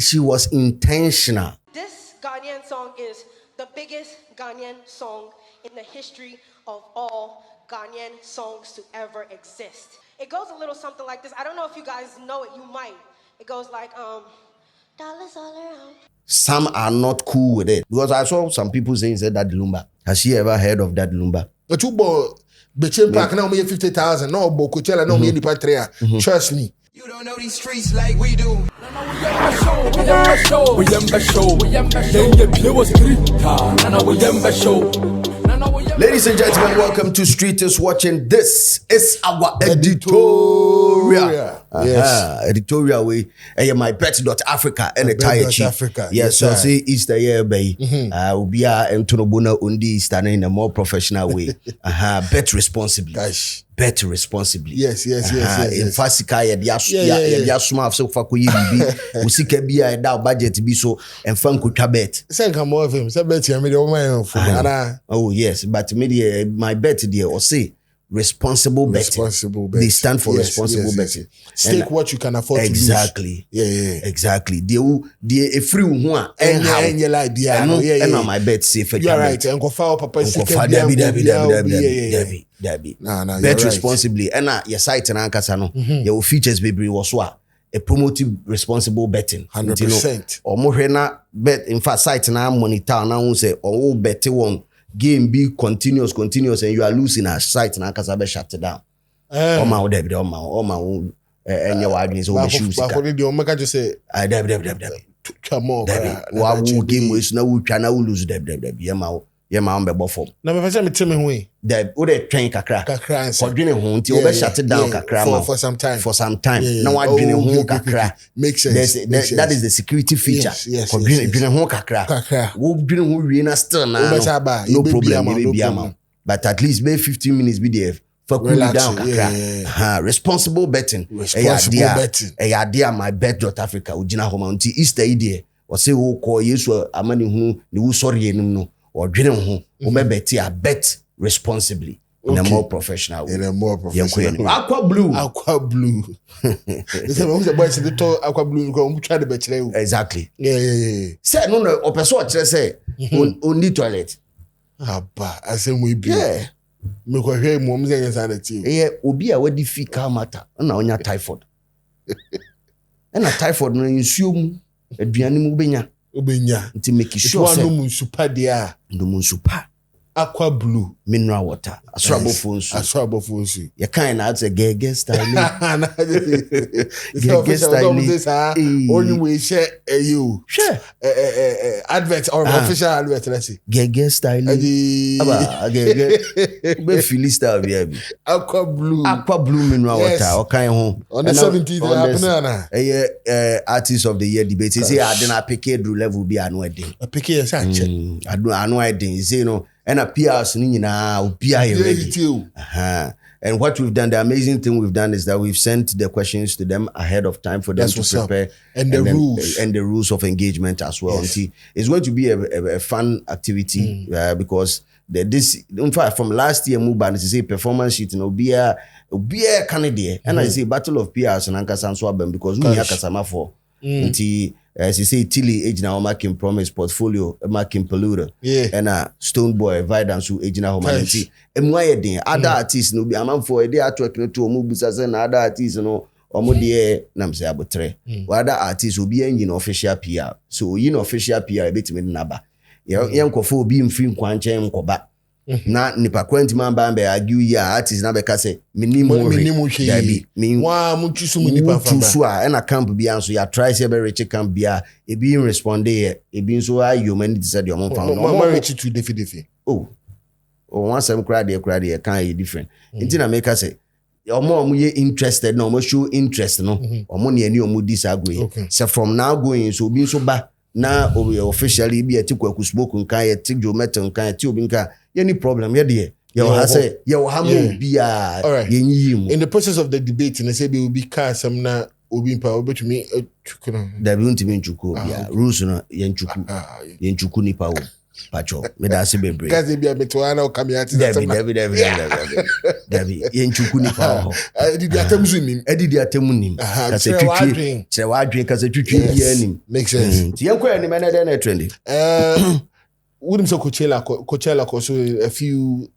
she was intentional. This Ghanaian song is the biggest Ghanaian song in the history of all Ghanaian songs to ever exist. It goes a little something like this. I don't know if you guys know it, you might. It goes like, dollars all around. Some are not cool with it. Because I saw some people saying that Lumba. Has she ever heard of that Lumba? But you bought Bechin Park now, me 50,000. No, Coachella, no, me Patria. Trust me. You don't know these streets like we do. Ladies and gentlemen, welcome to Streeters Watching. This is our editorial. Yes. Editorial way. My bet.africa and a tire Africa. Yes, so say Easter year bay. We are Antonobuna Undi Easter in a more professional way. Bet responsibly. Gosh. Bet responsibly. Yes. In Fasika, ya suma so fako yibi. Usika biya da budget bi so and fanku bet. Say come more of him. Say bet you me the Oh yes, but me my bet there or say responsible betting. They stand for responsible betting. Stake what you can afford to lose. Exactly. Yeah. Exactly. They a free one and how and my bet safe. You are right. And go file papa Debbie. Bet responsibly. And your site and ankasa your features baby was what a promotive responsible betting. 100%. Or more na bet in fact site na monitor now say or bet one game be continuous and you are losing a site na ankasa be shut down. My Debbie and your arguments over shoes. But just say Debbie. Come on, Debbie. Game was no channel lose Debbie. Yeah, be bofom. Na me fetch me tell me hoe. The o de train kakra. Kakra. For dwene ho nti o be shut it down kakra for some time. For some time. Now I dwene ho kakra. Makes sense. That is the security feature. Yes. For dwene ho kakra. Wo dwene ho wie na still na. No problem. But at least be 15 minutes be there. For cool down kakra. Responsible betting. Idea my bet.africa ujina homa nti Easter idea. O say wo call Yesu amani hu ni wo sorry enum no. Or dwene ho o be bet ya bet responsibly in a more professional way. Aqua blue. They say the boys say the aqua blue go try the bet. Exactly. Yeah. Say no o person say only toilet. Aba I say we be. Yeah. Me ko hwe mo say yes and tea. Yeah, obi a wadi fecal matter na onya typhoid. Na typhoid no nsuo mu aduane mu benya. Nti make sure say no munsupa dia no munsupa aqua blue mineral water asrabo fonsu you kind na say gege style only we share you advert or official advert let's see gege style aba gege be filista bi aqua blue mineral water o kind ho on the 17th happening artist of the year debate say adena pick level bi anu edin pick here say check anu edin say no and appears ready. And what we've done, the amazing thing we've done is that we've sent the questions to them ahead of time for them to prepare and the rules of engagement as well. Yes. It's going to be a fun activity because this in fact from last year Muban is a performance sheet and be a candidate and I say battle of PRs and Ankasan Swabem because we have Kasama for as you say, Tilly age now marking promise portfolio, marking polluter, and Stone Boy, Vidance who age now humanity. And why other artists no be a man for a day at work to Mubusas and other artists, or Modier Namse Abotre. Other artists will be in official PR. So, official PR a bit with Naba. Yanko for being film quanche Koba. Na nipa kwenti mamba mbe argue ya artist na beka say minimum dabi wa muchusu nipa famba na camp bia so ya try say be rich camp bia e bi respond e bi so ayo mani decide your mom found no rich to defi one some crowd there can be different na make us say omo ye interested no omo show interest no omo ne ani omo disagree so from now going so bi so ba na officially be a tikwa smoke nkan ye tik jo metal nkan ti obi nkan any problem here there you say you have bia in the process of the debate and say we will be car some na obi mpa obi me da bi unti me nchuku bia rules na ye nchuku nipa wo Pacho, me da se bebre. Because they be a metuana or kamiati. Debbie, yenchukuni pa ho. Did you attempt nim? Did you attempt nim? Kase twitwi. Chere wadwen kase twitwi bia nim. Makes sense. Ti yenko ani mena dey na trendy. Wouldn't say Coachella also a few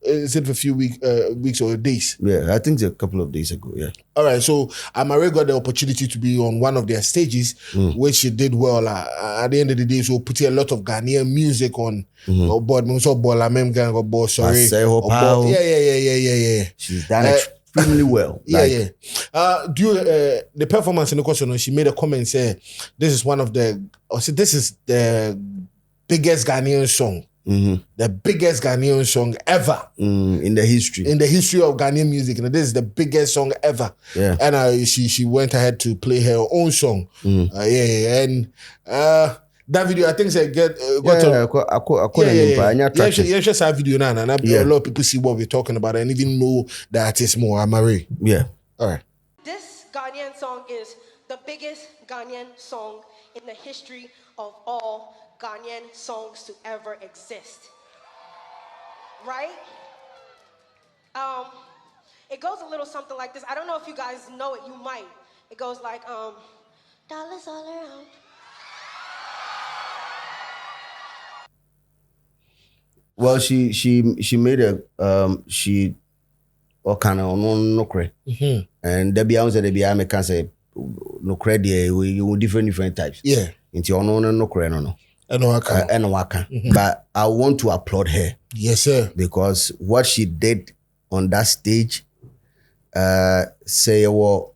weeks or days. Yeah, I think it's a couple of days ago. Yeah. All right, so Amaarae got the opportunity to be on one of their stages, which she did well. At the end of the day, so put a lot of Ghanaian music on board. So Bola Mem Gang or Bo sorry. Yeah. She's done extremely well. Yeah. The performance in the question, she made a comment say this is the biggest Ghanaian song. The biggest Ghanaian song ever in the history of Ghanaian music. And this is the biggest song ever. Yeah. And she went ahead to play her own song. And that video I think said get that video now, and a lot of people see what we're talking about and even know that it's more Amaarae. Yeah. All right. This Ghanaian song is the biggest Ghanaian song in the history of all Ghanaian songs to ever exist. Right? It goes a little something like this. I don't know if you guys know it, you might. It goes like, dollars all around. Well, she made a she or kind of no cre, and there be I make can say no cre there we different types. Yeah. Into no cre no. And waka. But I want to applaud her. Yes, sir. Because what she did on that stage, say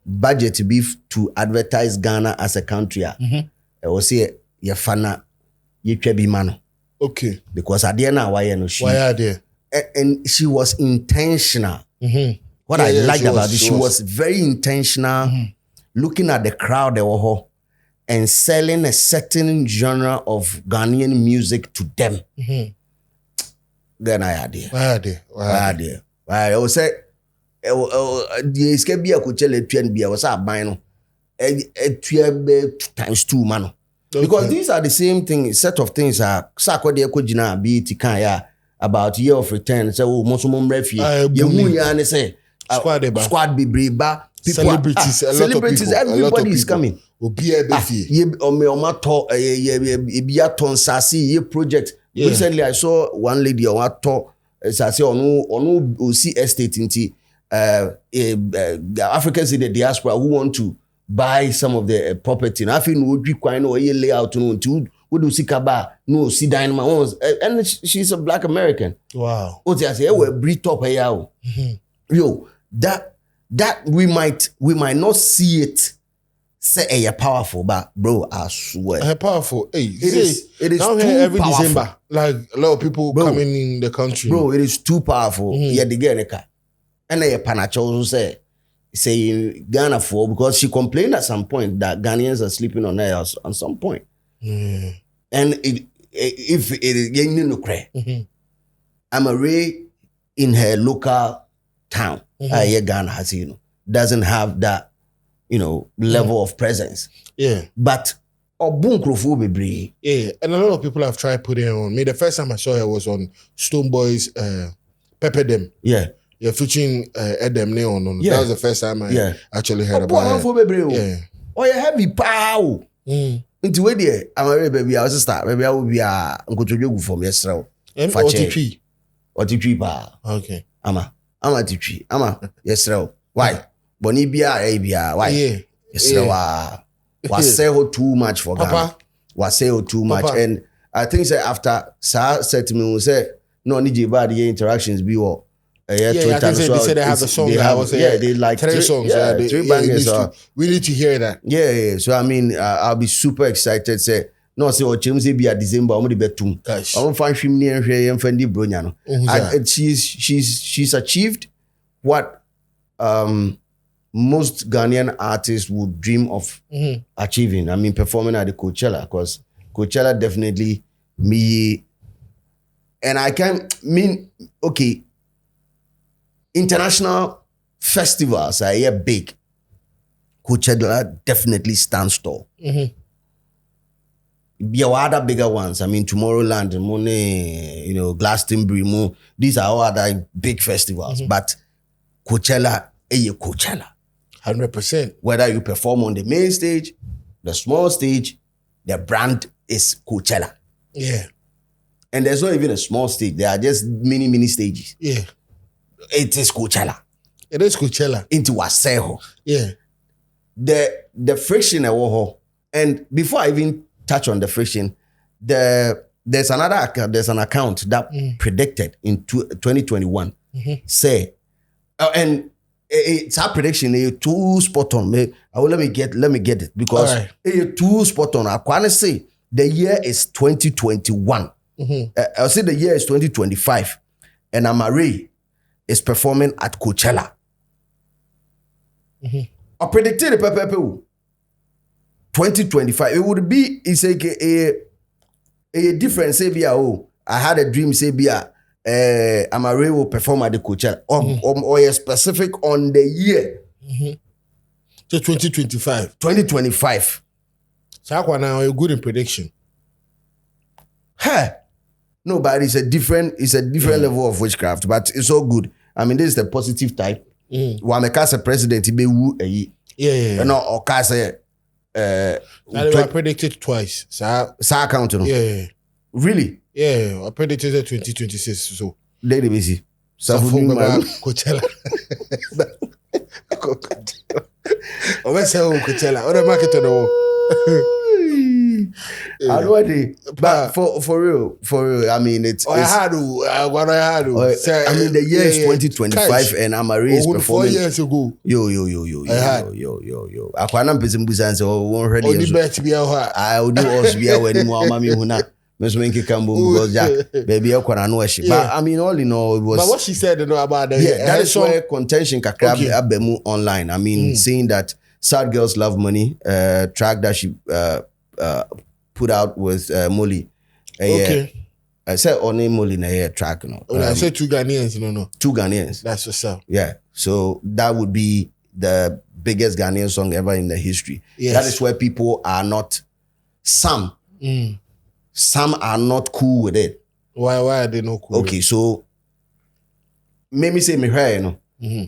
budget beef to advertise Ghana as a country. I will say ye fana ye trebi mano. Okay. Because at the end of why are there? And she was intentional. What I liked about it, she was very intentional, looking at the crowd they were and selling a certain genre of Ghanaian music to them. Then I had there. I will say, the escape be a Coachella be was a bino. Times 2 man. Because these are the same thing, set of things are Sako de Kojina be Tikaya about year of return. So Mosumum Refi, Yamu say squad be breba. Celebrities, everybody is coming. Project. Recently, I saw one lady on what talk. Say on see estate into Africans in the diaspora who want to buy some of the property. And I think would require no layout to would do see kaba no see dynamo and she's a Black American. Wow. What I say we breed up here. Yo, that we might not see it say a powerful, but bro, I swear. Powerful. Hey, it is now too every powerful. December, like a lot of people coming in the country. Bro, it is too powerful. Yeah, the girl and a panacho also say Ghana for because she complained at some point that Ghanaians are sleeping on her house at some point. And if it is getting no credit, Amaarae in her local town, Ghana has doesn't have that level of presence. Yeah. But Obunkrofu yeah, and a lot of people have tried putting her on. Me, the first time I saw her was on Stoneboy's Pepper Them. Yeah. Yeah, featuring Edem Neon. Yeah. That was the first time I actually heard about her. Yeah. Oh, you heavy pow. Into where there, Amaarae baby, I was start. Baby, I will be a uncle from yesterday. Otitri pa. Okay. Ama titri. Ama yesterday. Why? Bonibia, why? Yesterday was say too much for Ghana. Was say too much, and I think say after Sa said to me, we say no need about the interactions be all. I think they said they have a song. They like 3 songs. three bangers. We need to hear that. Yeah. So I mean, I'll be super excited. Say no, say Chimsey be at December. I'm gonna be betum. I'm find him near here and Fendi Brunyano. She's achieved what most Ghanaian artists would dream of achieving. I mean, performing at the Coachella, because Coachella definitely me. And I can mean okay. International festivals are here big. Coachella definitely stands tall. there are other bigger ones. I mean, Tomorrowland, you know, Glastonbury, these are all other big festivals. But Coachella, Coachella. 100%. Whether you perform on the main stage, the small stage, the brand is Coachella. Yeah. And there's not even a small stage. There are just mini stages. Yeah. It is Coachella. It is Coachella. Into Waseho. Yeah. The friction at Warhol. And before I even touch on the friction, there's an account that predicted in 2021 say, and it's our prediction. Too spot on. Let me get it because too spot on. I can say the year is 2021. I'll say the year is 2025, and Amaarae is performing at Coachella. I predicted the 2025. It would be a different say I had a dream say Amaarae will perform at the Coachella or a specific on the year. So 2025. 2025. So now you're good in prediction. Hey. No, but it's a different level of witchcraft, but it's all good. I mean, this is the positive type. While me cast a president, he be woo a ye. Yeah. No, or cast a I predicted twice. So account. Yeah. Really? Yeah, I predicted 2026. So they busy. So Coachella. Oh, let's say Coachella. What the market on the wall? I know but for real, I mean it's I mean the year is 2025 and Amaarae is performing 4 years ago. Yo. Akwana mpese mbusa nse won ready. Only bet be how I would do us be when mo amami huna. Meso menke kambo because baby akwana no ehye. But I mean all in all it was. But what she said about that, that is where contention kakra abemu online. I mean seeing that Sad Girlz Luv Money track that she put out with Molly. Okay. I said only Molly in a track. I said 2 Ghanaians, no. 2 Ghanaians. That's what's up. Yeah. So that would be the biggest Ghanaian song ever in the history. Yes. That is where people are not, some are not cool with it. Why are they not cool? Okay, so maybe say me here,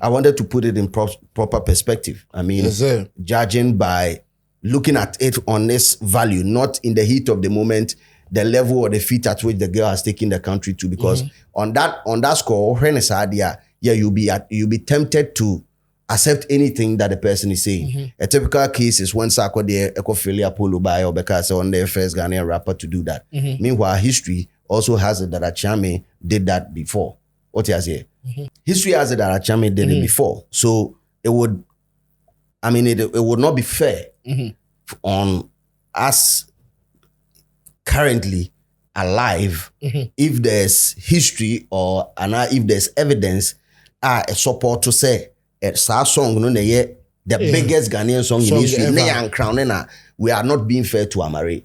I wanted to put it in proper perspective. I mean, yes, judging by looking at it on this value, not in the heat of the moment, the level or the feat at which the girl has taken the country to. Because on that score, you'll be tempted to accept anything that the person is saying. A typical case is when Sako de Ecofilia Polo by or because on their first Ghanaian rapper to do that. Meanwhile, history also has it that Achame did that before. What you say? History has it that Achame did it before. So it would not be fair on us currently alive if there's history or if there's evidence a support to say it's our song the biggest Ghanaian song in history. We are not being fair to Amaarae.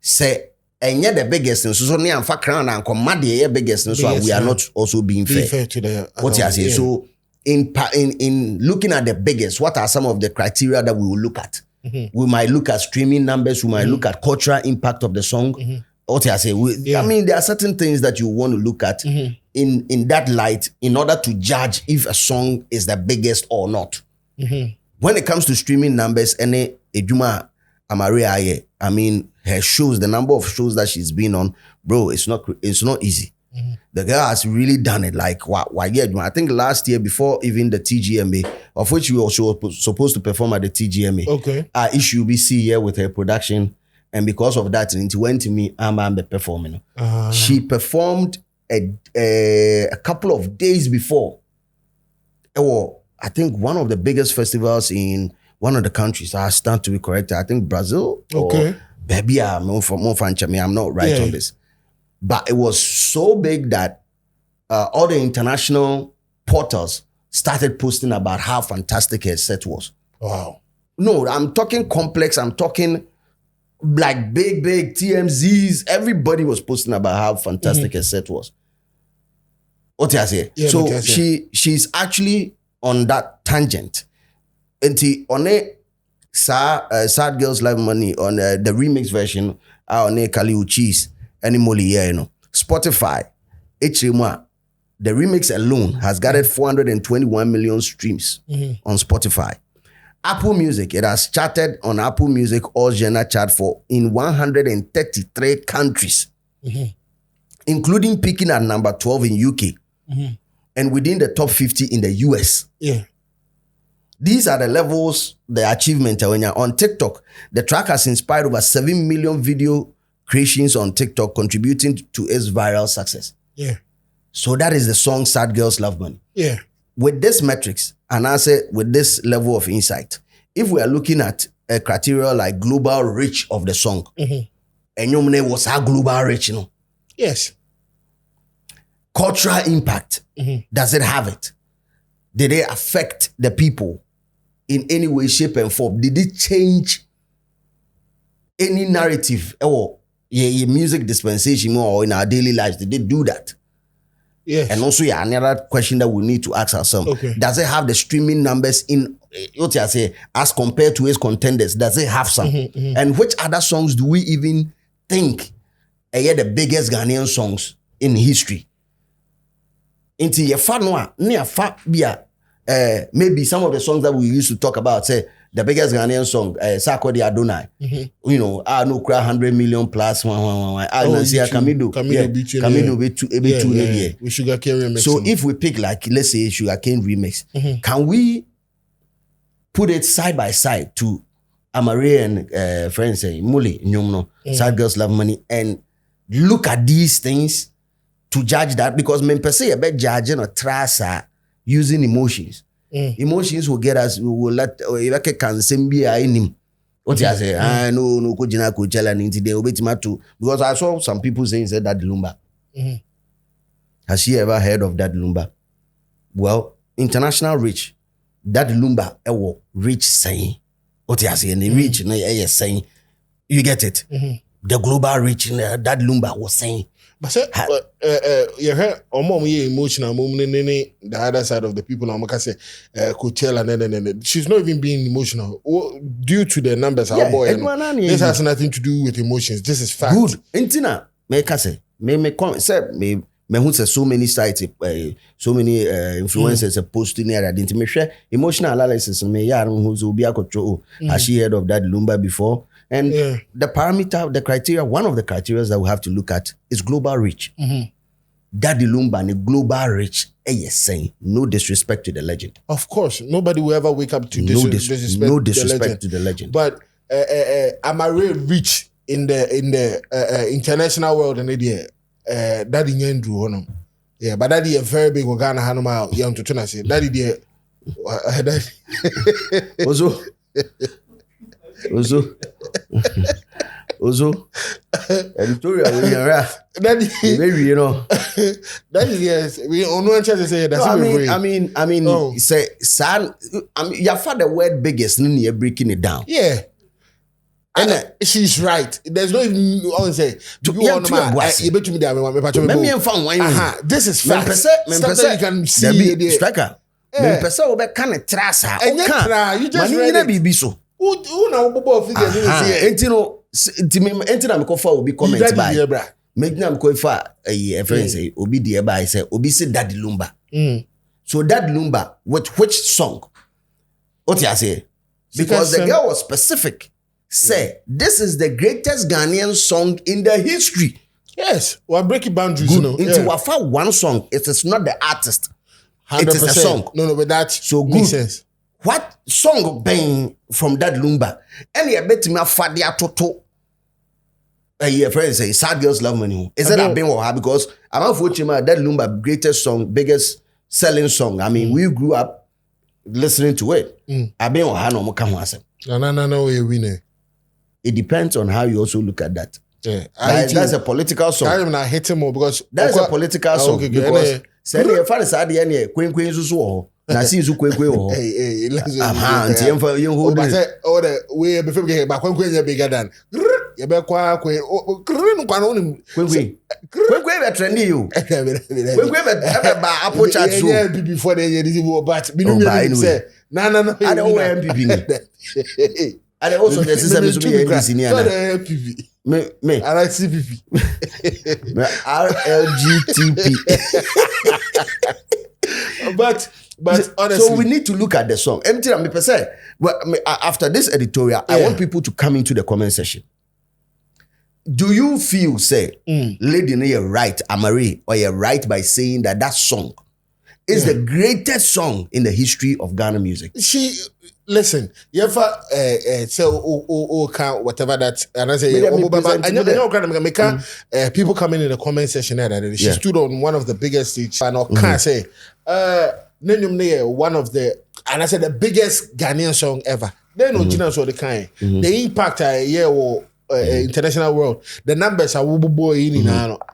Say and yet the biggest and so near and crown and command the biggest and so we are not also being fair to the what you say. So in looking at the biggest, what are some of the criteria that we will look at? We might look at streaming numbers. We might look at cultural impact of the song. What I say? I mean, there are certain thejthings that you want to look at in that light in order to judge if a song is the biggest or not. When it comes to streaming numbers, any Ejuma Amaarae, I mean, her shows, the number of shows that she's been on, bro, it's not easy. The girl has really done it. Like, I think last year, before even the TGMA, of which we also supposed to perform at the TGMA, issue BC here with her production. And because of that, it went to me, I'm performing. She performed a couple of days before. I think one of the biggest festivals in one of the countries. I stand to be corrected. I think Brazil. Okay. Baby, I'm not right on this. But it was so big that all the international portals started posting about how fantastic her set was. Wow. No, I'm talking complex. I'm talking like big TMZs. Everybody was posting about how fantastic her set was. What I say? Yeah, so she's actually on that tangent. And on it, Sad Girlz Luv Money on the remix version. our ne Kali Uchis, any Molly, you know. Spotify, HMA, the remix alone has gathered 421 million streams on Spotify. Apple Music, it has charted on Apple Music all genre chart for in 133 countries, including peaking at number 12 in UK and within the top 50 in the US. Yeah. These are the levels, the achievement. When you're on TikTok, the track has inspired over 7 million video creations on TikTok, contributing to its viral success. Yeah. So that is the song Sad Girlz Luv Money. Yeah. With this metrics, and I say with this level of insight, if we are looking at a criteria like global reach of the song, and your name was how global reach, you know? Yes. Cultural impact, does it have it? Did it affect the people in any way, shape, and form? Did it change any narrative or your music dispensation or in our daily lives? Did it do that? Yes. And also, another question that we need to ask ourselves: does it have the streaming numbers in what I say as compared to its contenders? Does it have some? And which other songs do we even think are the biggest Ghanaian songs in history? Into your fan near fat beer. Maybe some of the songs that we used to talk about, say the biggest Ghanaian song, Sakodi Adonai. You know, I know cry 100 million plus. I know see Kamido B2. We Sugarcane remix. So if we pick like let's say Sugarcane remix, can we put it side by side to Amaarae and friends say Mule Nyomno, Sad Girlz Luv Money, and look at these things to judge that? Because men per se about judging or trasa using emotions. Emotions will get us, will let can send be in him. What you say? I know no Coachella and into the because I saw some people saying said that Lumba. Has she ever heard of that Lumba? Well, international reach, that Lumba reach saying. What you say? And the reach saying, you get it. The global reach that Lumba was saying. But you heard emotional moment the other side of the people. I'm gonna say Coachella, she's not even being emotional due to the numbers. This has nothing to do with emotions. This is fact. Good. Intina, me who say so many sites, so many influencers are posting there. Didn't share emotional analysis. Me who's has she heard of that Lumba before? And the parameter, the criteria, one of the criteria that we have to look at is global reach. Daddy Lumba and the global reach, saying no disrespect to the legend. Of course, nobody will ever wake up to disrespect to the legend. But Amaarae reach in the international world and Daddy Nyendru on yeah, but Daddy a very big Ghana Hanuma young to Tuna say Daddy dear. Also, Editorial, Daddy, maybe you know. Daddy, yes, we on one chance to say that's I mean, say, son, your father word biggest, and you're breaking it down. Yeah. And she's right. There's no even say this is fact. You can see striker. You just read it. Who now will be comments by. Make them go for a friend say Obi dearby say Obi say Daddy Lumba. So that Lumba, which song? What you say? Because the girl was specific. Say this is the greatest Ghanaian song in the history. Yes, we're breaking boundaries. Good. Into one song, it is not the artist. 100%. It is a song. No, but that so good. Makes sense. What song bang from that Lumba? And you bet me a fadia toto. Your friend say Sad Girlz Luv Money. Is that a bang or her? Because I'm not watching that Lumba greatest song, biggest selling song. I mean, we grew up listening to it. I bang or her no more come No, we winner. It depends on how you also look at that. Yeah, that's a political song. I not hate him more because that's a political song. Because say the father said the any queen so na see zu queen hey let's you hold it. Oh the way before we get back queen bigger than you be kwa queen trendy you queen ba apple chat so yeah before they this but me no say no I don't wear MPP And also the system is being me. I like CPP. RLGTP. But honestly, so we need to look at the song. After this editorial, I want people to come into the comment section. Do you feel, say, Lady No, you're right, Amaarae, or you're right by saying that song is the greatest song in the history of Ghana music? Listen, you ever say whatever that, and I say, people coming in the comment section there, she stood on one of the biggest stage, and I can't say, one of the, and I said the biggest Ghanaian song ever. They know so the kind, the impact international world, the numbers are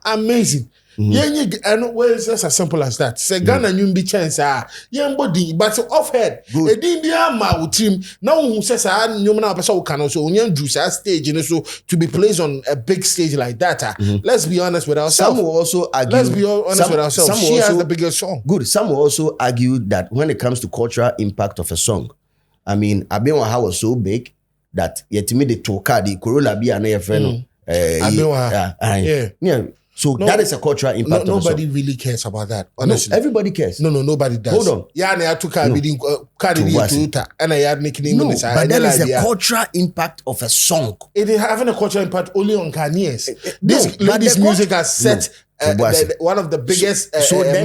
amazing. And well, it's just as simple as that. Say Ghana you be chance body, but off head. A India ma team now who says you na person can also juice stage so to be placed on a big stage like that. Let's be honest with ourselves. Some will also argue. Let's be honest with ourselves. She has the biggest song. Good. Some will also argue that when it comes to cultural impact of a song, I mean, Abenwaha was so big that yet me the Toka, the Corolla be an friend. So that is a cultural impact. Nobody really cares about that. Honestly, everybody cares. No, nobody does. Hold on. Yeah, I took a bidding Toyota, and I had nickname. No, but that is the cultural impact of a song. It is having a cultural impact only on Ghanaians. This lady's music has set one of the biggest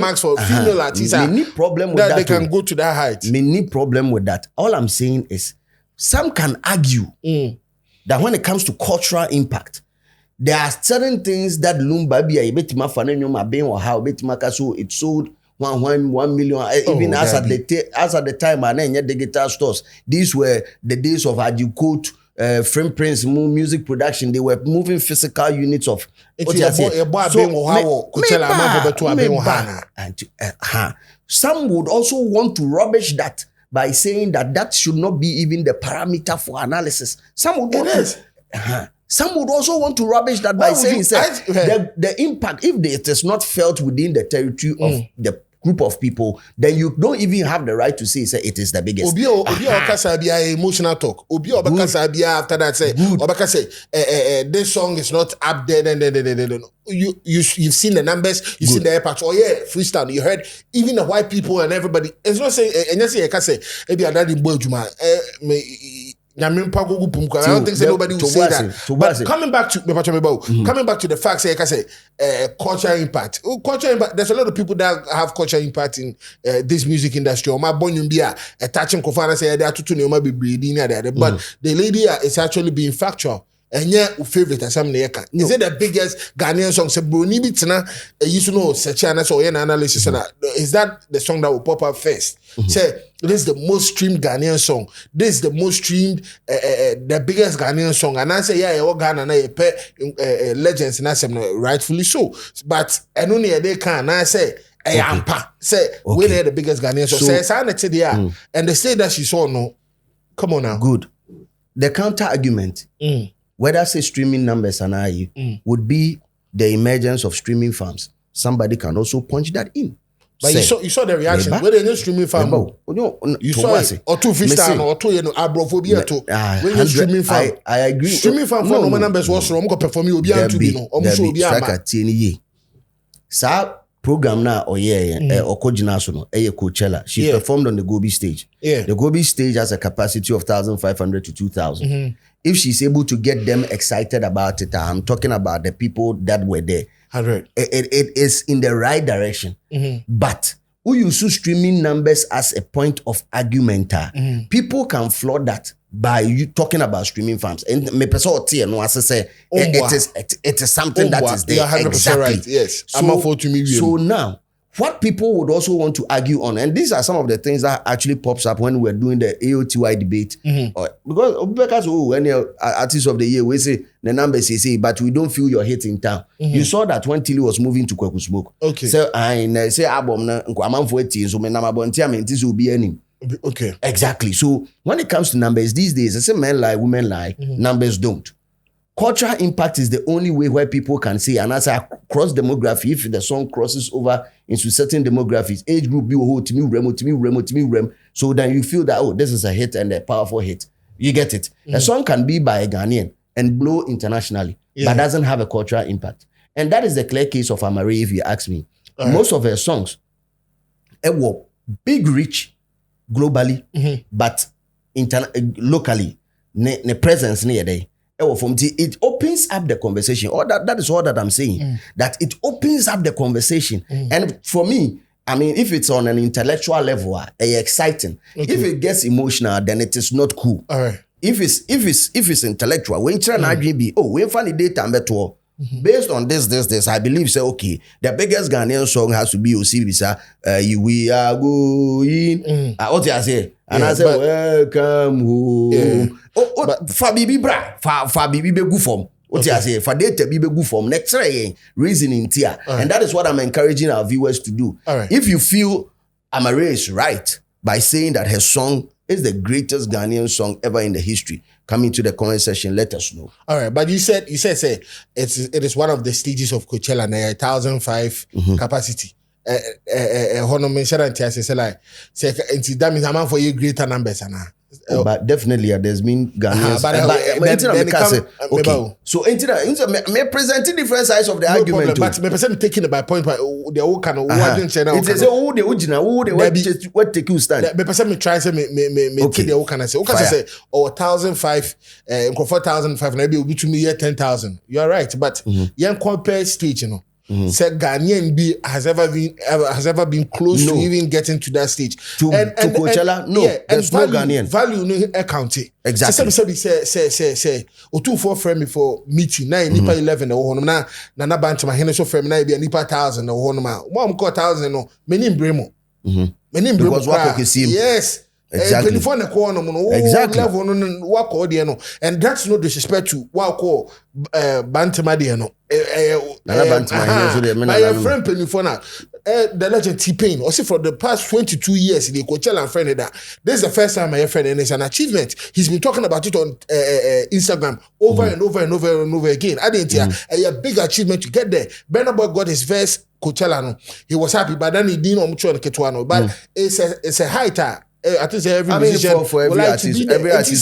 marks for female artists. Many problem with that. They can go to that height. Many problem with that. All I'm saying is, some can argue that when it comes to cultural impact, there are certain things that Lumba be a bit more fun or how bit so it sold 1 million even as at the time and then the guitar stores. These were the days of Adjukot, Frame Prince, music production. They were moving physical units of some would also want to rubbish that by saying that should not be even the parameter for analysis. Some would want Some would also want to rubbish that by saying the impact, if it is not felt within the territory of the group of people, then you don't even have the right to say it is the biggest. Emotional talk. After that say, this song is not up there. You've seen the numbers, you've seen the impact. Oh yeah, freestyle. You heard even the white people and everybody. It's not saying and you say, I don't think nobody will say that. But coming back to the fact, cultural impact. Cultural impact. There's a lot of people that have cultural impact in this music industry. My boy attaching Kofana say they are be breeding there. But the lady is actually being factual. And yeah, favorite as some neka. Is it the biggest Ghanaian song? Say Bruni Bitina, you to know such an analysis. Is that the song that will pop up first? Say this is the most streamed Ghanaian song. This is the most streamed, the biggest Ghanaian song. And I say yeah, all Ghana na pay legends and I say rightfully so. But I don't know they can. I say. Say we are the biggest Ghanaian song. Say sanity there, and they say that she saw no. Come on now. Good. The counter argument. Whether say streaming numbers and would be the emergence of streaming farms. Somebody can also punch that in. But you saw the reaction. Whether no streaming farm, you saw it. Or two freestyle or two abrophobia too. When you streaming farm, I agree. Streaming farm for no numbers was wrong. Perform you be to be no. Sa program na or Coachella. She performed on the Gobi stage. The Gobi stage has a capacity of 1,500 to 2,000. If she's able to get them excited about it, I'm talking about the people that were there. It is in the right direction. But who use streaming numbers as a point of argument, people can flood that by you talking about streaming farms. And me person no as I say it is something that is there. Exactly. Right. Yes. So now what people would also want to argue on, and these are some of the things that actually pops up when we're doing the AOTY debate. Because when you're artist of the year, we say the numbers say, but we don't feel your hit in town. You saw that when Tilly was moving to Kweku Smoke. Okay. So I say album na nkwamam for 18 so me na mabonti amenti so be any. Okay. Exactly. So when it comes to numbers these days, I say men lie, women lie, numbers don't. Cultural impact is the only way where people can say, and as I cross demography, if the song crosses over into certain demographics, age group, so then you feel that, this is a hit and a powerful hit. You get it? A song can be by a Ghanaian and blow internationally, but doesn't have a cultural impact. And that is the clear case of Amaarae, if you ask me. Most of her songs were big reach globally, but locally, the presence near there. It opens up the conversation. That is all that I'm saying. That it opens up the conversation. And for me, I mean, if it's on an intellectual level, it's exciting. If it gets emotional, then it is not cool. All right. If it's intellectual, when we find the data and better. Based on this, I believe say okay. The biggest Ghanaian song has to be Osibisa. We are going. What I say, and I say welcome home. For Bibi bra, for Bibi be good form. What I say, for data be good form. Next reasoning tier, and that is what I'm encouraging our viewers to do. If you feel Amaarae is right by saying that her song is the greatest Ghanaian song ever in the history, come into the comment section, let us know. All right, but you said it is one of the stages of Coachella, 1,005 capacity. That means I'm for you greater numbers. But definitely, there's been Ghanaians. So, me presenting different sides of the argument. But me person taking it by point. The whole kind of it is who the original, who the what take you stand. Me person me try say me the whole kind of say. Okay, say 1,005, 4,005. Maybe will be to me 10,000. You are right, but you compare stage, you know. Said Ghanaian has ever been close to even getting to that stage. To Coachella? No, there's no Ghanaian. Value no accounting. Exactly. Say, o 2-4 friend me for meeting. Na nipa 11 na ho na na bantam ahene so friend na be nipa 1,000 na ho no ma. Mo am 1,000 no. Meni mbremo. Meni mbremo. Because what see. Yes. Exactly. Exactly. And that's no disrespect to what call Bantama no. My friend Penifona, the legend T-Pain, also for the past 22 years, the Coachella friend that this is the first time my friend, and it's an achievement. He's been talking about it on Instagram over and over and over and over again. I didn't hear a big achievement to get there. Burna Boy got his first Coachella. No. He was happy, but then he didn't know but it's a high time. I think every musician for every artist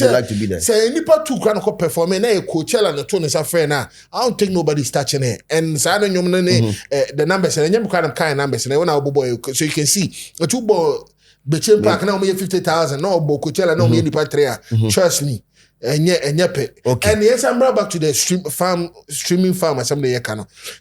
would like to be there. Say nipa 2 grand performing na Coachella na tone is a friend now. I don't think nobody's touching it. And so I don't know the numbers and you kind numbers and when I boy so you can see a 2 ball Bechem Park now me 50,000 no bo Coachella no me nipa 3. Trust me. And yes, I'm back to the streaming farm or something.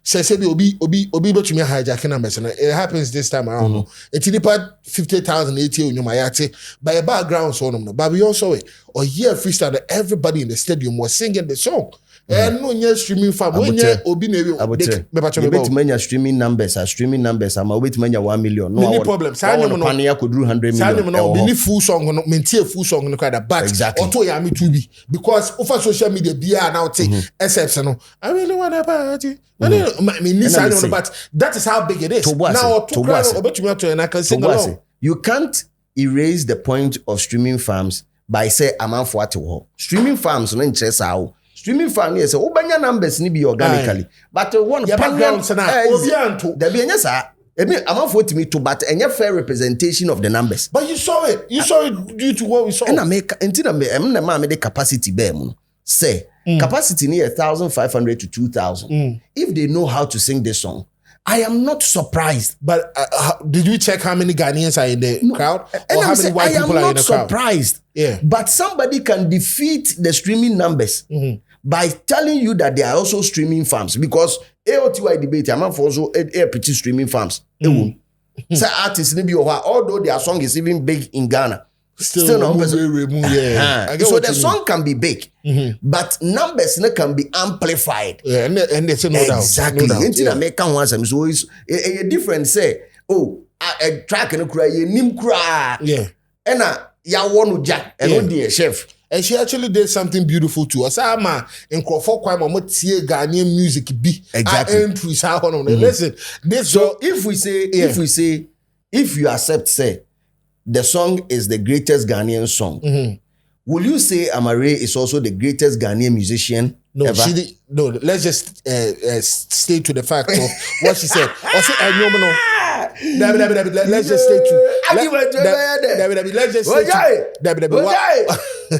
Say obi but me hijacking numbers and it happens this time around. It's nipa 50,000 80 on your mayate by a background song. But we also or here freestyle that everybody in the stadium was singing the song. And no streaming farm. When you obi many streaming numbers I'm wait many 1 million. No problem. Pania could do 100 million. No full song no maintain full song no kind of but auto ya me to be because over social media be now take exceptional. I really want to party. But that is how big it is. Now you can't erase the point of streaming farms by say amount for what streaming farms no interest how streaming farm yes obanya numbers ni be organically but one background there be anyasa amount for me to but any fair representation of the numbers. But you saw it due to what we saw. And I make until I the capacity bear say capacity near 1,500 to 2,000. If they know how to sing this song, I am not surprised. But did you check how many Ghanaians are in the crowd? Or how many white people are in the crowd? I am not surprised. Yeah. But somebody can defeat the streaming numbers by telling you that there are also streaming farms. Because AOTY debate, I'm also pretty streaming farms. Say artists, although their song is even big in Ghana. Still not so the song can be big, but numbers can be amplified. Yeah, and it's no doubt. Exactly. Into the American ones, so it's a different say. Oh, a track and cry, nim cry. Yeah, and ya wonu jack and on the chef. And she actually did something beautiful too. Asama in Crawford Kwame mo tie Ghanaian music be. Exactly. Listen, this so if you accept say the song is the greatest Ghanaian song. Will you say Amaarae is also the greatest Ghanaian musician ever? No, let's just stay to the fact of what she said. Let's just stay to. Let's just stay to.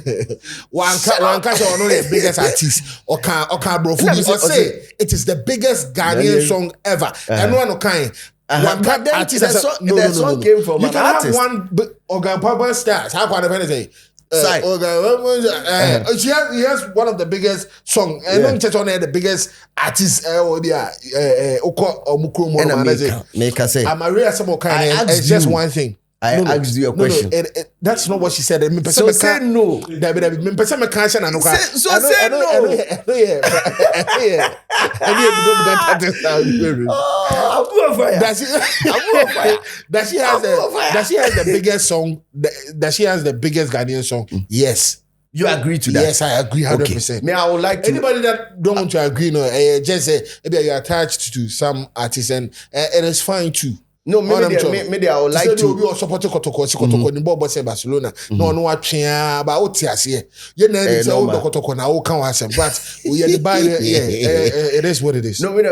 One catch one of the biggest artists. Or bro, say it is the biggest Ghanaian song ever. And one kind. But then the song came from you an can artist. have one Ogan Papa stars. How can I say? He has one of the biggest songs. I don't touch on the biggest artist. Make her say. Amaarae some kind. It's just one thing. I asked you a question. That's not what she said. So say no. So say no. That she has the biggest song. That she has the biggest Ghanaian song. Yes. You agree to that? Yes, I agree 100%. Me, I would like to. Anybody that don't want to agree, no, just say maybe you're attached to some artist and it's fine too. No, maybe I would like to. You support Kotoko ni Bobo say Barcelona. No, but what you say? You know, it's all the Kotoko na all can but we are the buy. It is what it is. No, me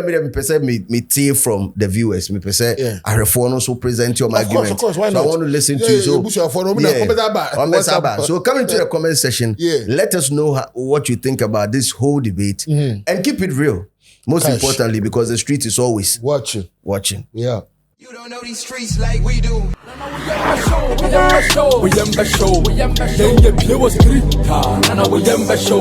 take from the viewers. Me say I reform also present your argument. Of course, why not? So I want to listen to you. So coming to the comment section, let us know what you think about this whole debate and keep it real. Most importantly, because the street is always watching. Yeah. You don't know these streets like we do. We show.